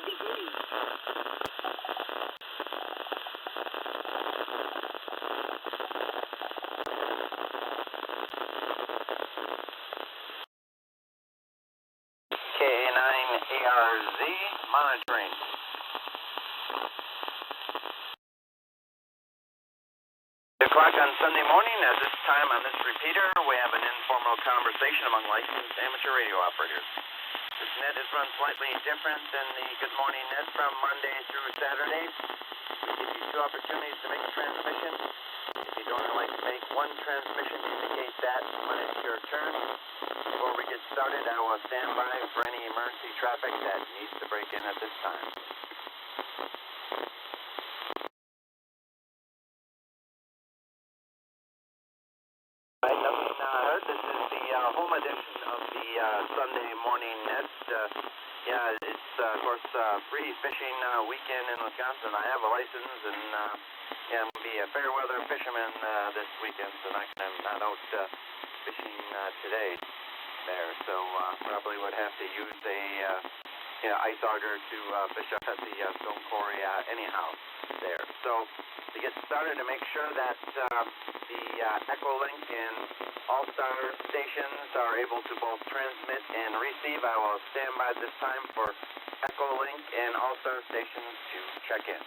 degrees. KA9ARZ monitoring. O'clock on Sunday morning. At this time on this repeater, we have an informal conversation among licensed amateur radio operators. This net is run slightly different than the Good Morning net from Monday through Saturday. We give you two opportunities to make a transmission. If you'd only like to make one transmission, indicate that when it's your turn. Before we get started, I will stand by for any emergency traffic that needs to break in at this time. All right, nothing heard. This is the home edition of the Sunday morning net. It's of course free fishing weekend in Wisconsin. I have a license, and I'm gonna be a fair weather fisherman this weekend, so I'm not out fishing today there. So probably would have to use a ice auger to fish up at the stone quarry anyhow there. So to get started, to make sure that the ECHOLINK and All-Star stations are able to both transmit and receive, I will stand by this time for ECHOLINK and All-Star stations to check in.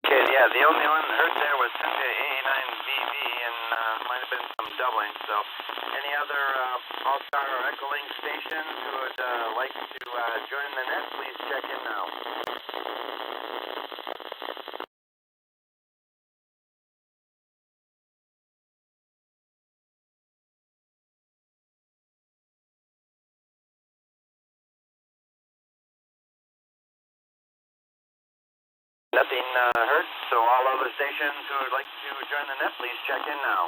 Okay, yeah, the only one heard there was Cynthia AA9VV, and might have been some doubling. So, any other All-Star or ECHOLINK stations who would like to join the net, please check in now. Nothing heard, so all other stations who would like to join the net, please check in now.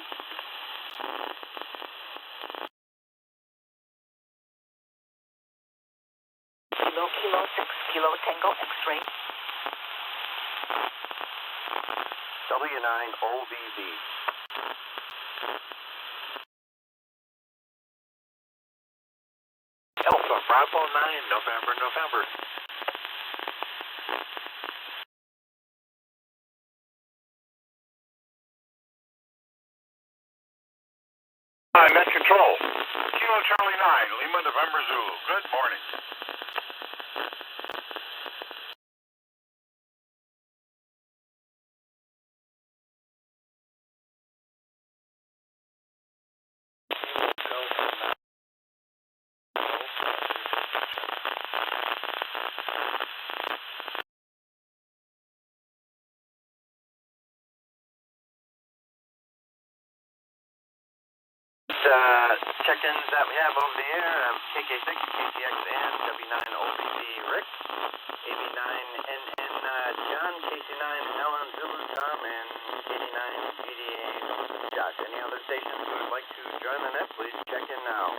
Kilo 6 Kilo Tango X-ray. W9OVV. Alpha Bravo 9, November. Net control. Kilo Charlie 9, Lima November Zulu. Good morning. Check-ins that we have over the air, KK6, KTX, and W9OVC Rick, AB9NN John, KC9 Ellen Zulu Tom, and KD9 GDA Josh. Any other stations who would like to join the net, please check in now.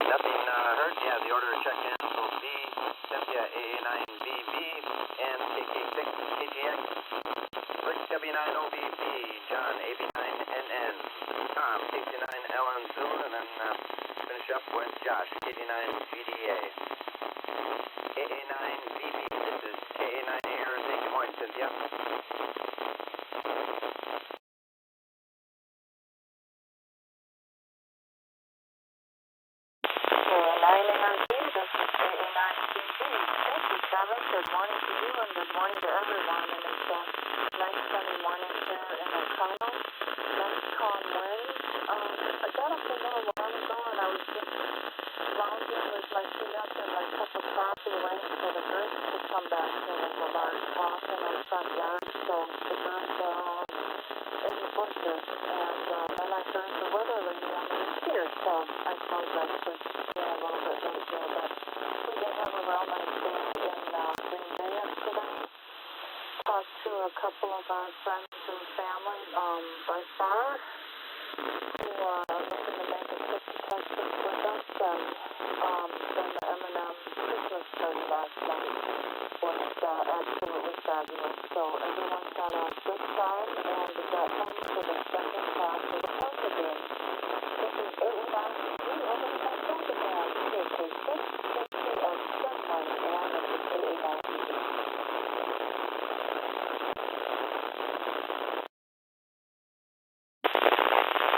Nothing heard. Yeah, the order of check-ins will be Cynthia AA9VV and KK6 KTX, Rick W9OVB, John AB9NN, Tom KC9 Ellen Zulu, and then finish up with Josh KD9 GDA. AA9VV, this is KA9ARZ. Good morning, Cynthia. 9 and 9, this is 9, Kevin. Good morning to you and good morning to everyone. And it's a nice sunny morning here in O'Connell. Nice calm winds. I got up a little while ago and I was just lounging with my feet up and my cup of coffee waiting for the birds to come back. There was a large hawk in our front yard, so the birds are all in the bushes. And then I heard the weather lady on the here, so I apologize for being a little bit late there, but we did have a real nice day in Green Bay yesterday. Talked to a couple of our friends and family by far who are looking to make a trip to Texas with us, and then the M&M Christmas party last night was absolutely fabulous. So everyone had a good time, and we got home for the second half of the poker game. This is 89 over the second half. This is 650 of Sturgeon, and this is 89 TV.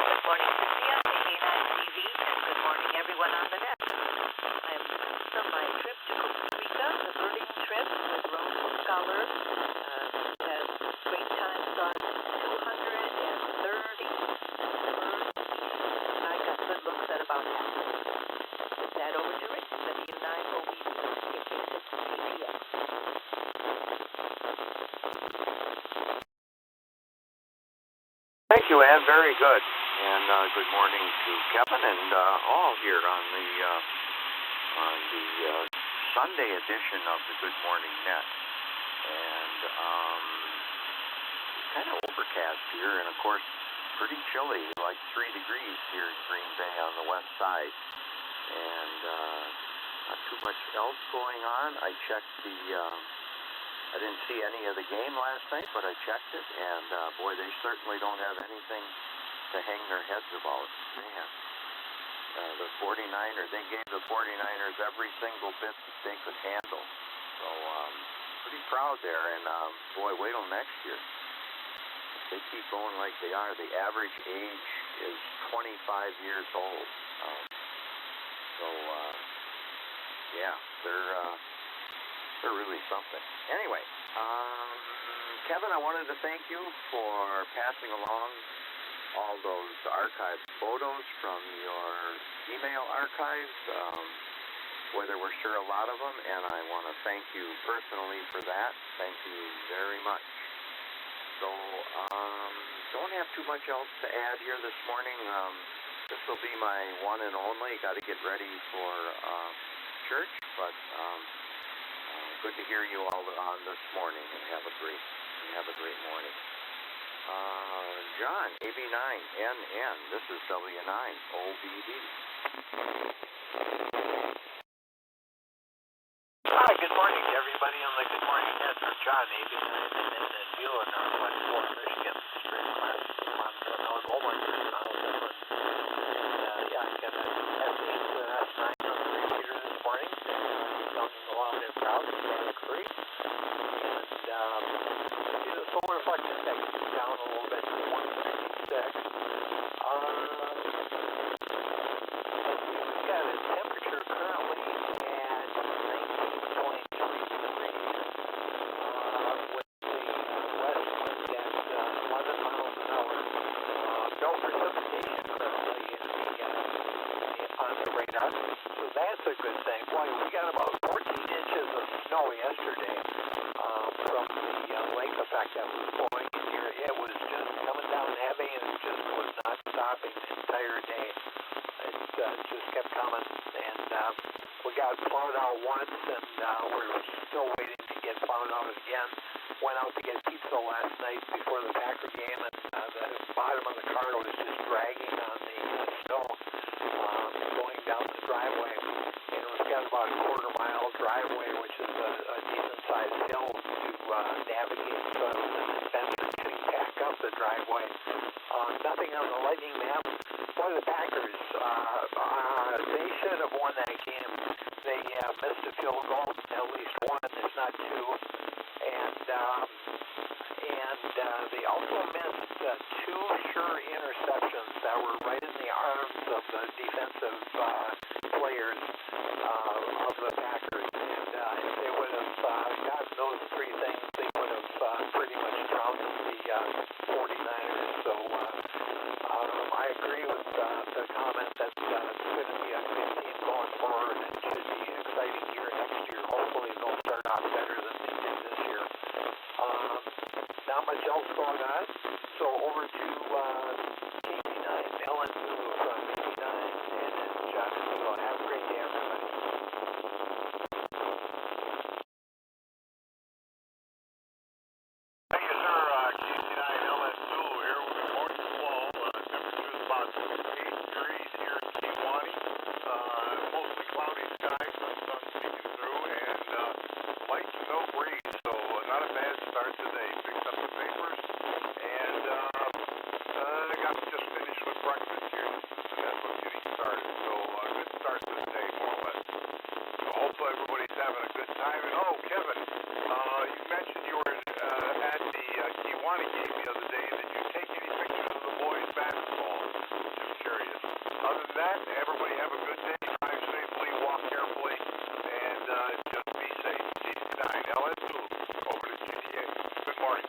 Good morning, Cynthia, 89 TV, and good morning, everyone on the net. I am from my trip to Costa Rica, the birding trip with Rose Scholar. Had great times on 230 birds. I got good looks at about half. With that, over to Rich, W9 OBD, KK6 ATX. Thank you, Ann. Very good. And good morning to Kevin and all here on the Sunday edition of the Good Morning Net. And it's kind of overcast here, and of course, pretty chilly, like 3 degrees here in Green Bay on the west side. And not too much else going on. I checked I didn't see any of the game last night, but I checked it, and boy, they certainly don't have anything to hang their heads about. Man, the 49ers, they gave the 49ers every single bit that they could handle. So, pretty proud there, and boy, wait till next year. If they keep going like they are, the average age is 25 years old. Yeah, they're really something. Anyway, Kevin, I wanted to thank you for passing along all those archived photos from your email archives. Boy, there were sure a lot of them, and I want to thank you personally for that. Thank you very much. So, don't have too much else to add here this morning. This will be my one and only. Got to get ready for church, but good to hear you all on this morning, and have a great morning. John, AB9NN, this is W9OBD. Hi, good morning to everybody on the Good Morning Net. I'm John, AB9NN, and you in Northwest Florida, Michigan. Straight class, Beaumont, yeah, I got an S8 to an S9 on the repeater this morning. Sounding loud and proud, static free. And the solar reflection index is down a little bit to 166. We've got a temperature currently at 19.23 degrees with the west wind at 11 miles an hour. No precipitation currently on the radar, so that's a good thing. Boy, we got about 14 inches of snow yesterday from the lake effect that was blowing in here. It was just coming down heavy, and it just was not stopping the entire day. It just kept coming, and we got plowed out once, and we're still waiting to get plowed out again. Went out to get pizza last night before the Packer game, and the bottom of the car was just dragging on the snow going down the driveway. And we've got about a quarter-mile driveway, which is a decent-sized hill to navigate, so it was an adventure to pack up the driveway. Nothing on the lightning map. Boy, the Packers, they should have won that game. They missed a field goal, at least one, if not two. And they also missed two sure interceptions that were right in the arms of the defensive players of the Packers. And if they would have three things, they would have pretty much trounced the 49ers. So I agree with the comment that it's going to be a good team going forward and it should be an exciting year next year. Hopefully they'll start off better than they did this year. Not much else going on. So over to KT9, Ellen Lou from KT9 and Josh Lou. Have a great day, everybody. Thank you, sir. KT9 LS2 here with a morning flow. Temperature is about 8 degrees here in Kewanee. Mostly cloudy skies, no sun peeking through, and light to no breeze. So not a bad start today. Picked up the papers and got just finished with breakfast here. That's what getting started. So good start to the day, more or less. So hopefully everybody's having a good time. And Kevin, you mentioned you were at the Kewanee game the other day. Did you take any pictures of the boys' basketball? Just curious. Other than that, everybody have a good day. Drive safely, walk carefully, and just be safe. KT9 LS2 over to GTA. Good morning.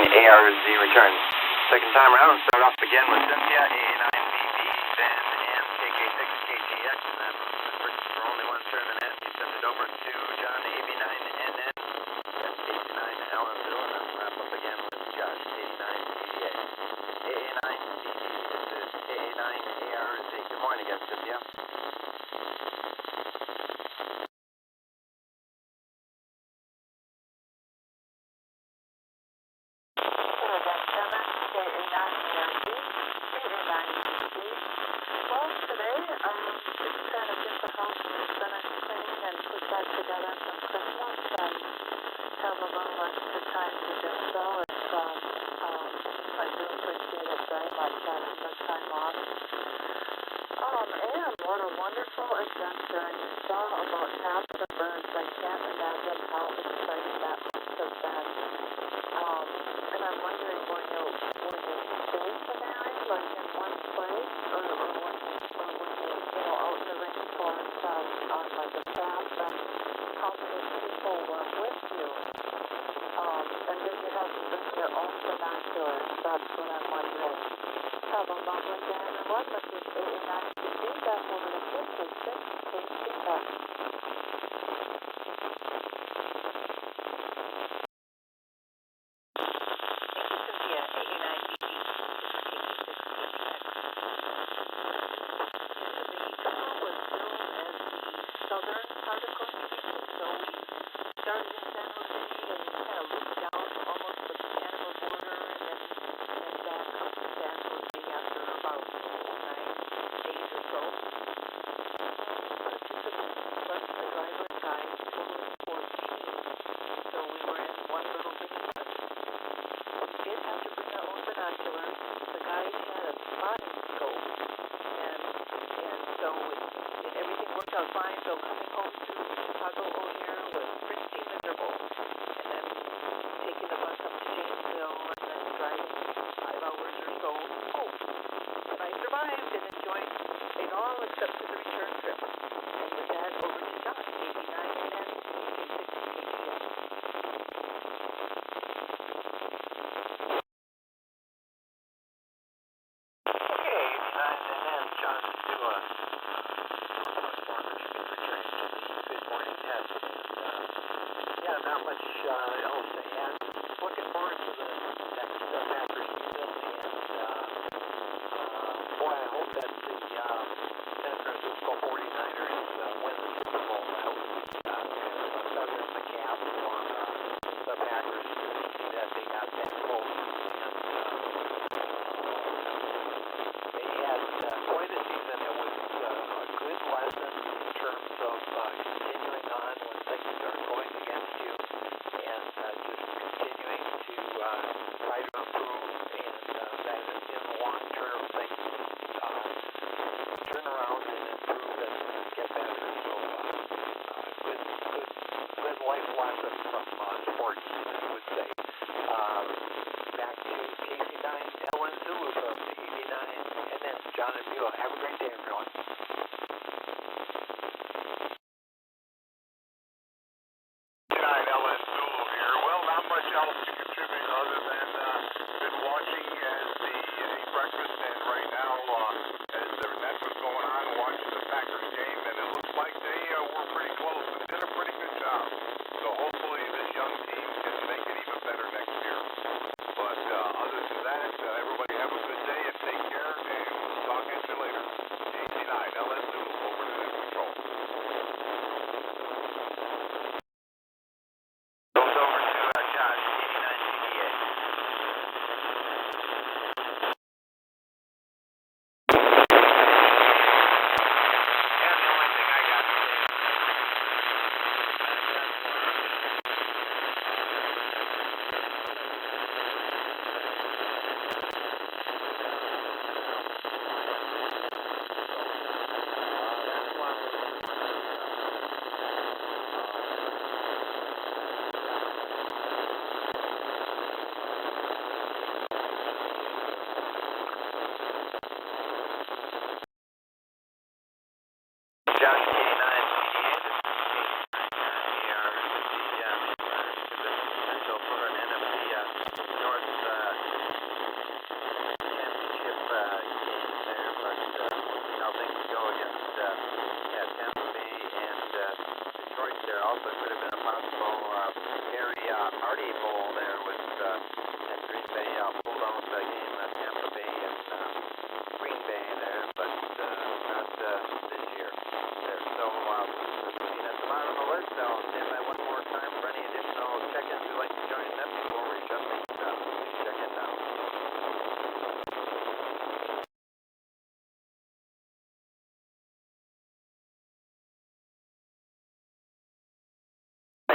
ARZ return. Second time around, start off again with Cynthia, A9BB, then MKK6KGX, and then for only one turn and then you send it over to John, AB9NN, that's KT9 LN2, and then wrap up again with Josh, A9BBA. AA9BB, this is AA9ARZ. Good morning again, Cynthia. just trying to get the house finished cleaning and put back together for Christmas and have a little extra time to do so. I do appreciate it very much having the time off. And what a wonderful adventure. And you saw about half of the birds. I can't imagine how exciting that must have been. And I'm wondering, were you stationary, like in one place, or were you out in the rainforest on like a path, and how many people were with you? And did you have to bring your own binoculars? That's what I'm wondering. Have a lovely day, everyone. This is 89 TV, back over to 56, please be back. Not much else to add. Looking forward to the next Packers season, and boy, I hope that the San Francisco 49ers win the Super Bowl. That would be kind of a feather in the cap for the Packers to see that they got that close. And they had quite a season. It was a good lesson in terms of continuing on when things are going against you. And just continuing to try to improve, and that in the long term things turn around and improve and get better. So good life lesson from sports, I would say. Back to KC9 Ellen Zulu from 89, and then John and Beulah. Have a great day, everyone. Else to contribute other than been watching as the breakfast, and right now as that was going on, watching the Packers game, and it looks like they were pretty close and did a pretty good job. So hopefully this young team can make it even better next year. But other than that, everybody have a good day and take care, and we'll talk at you later. AC9 LS2 over to the control.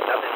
Nothing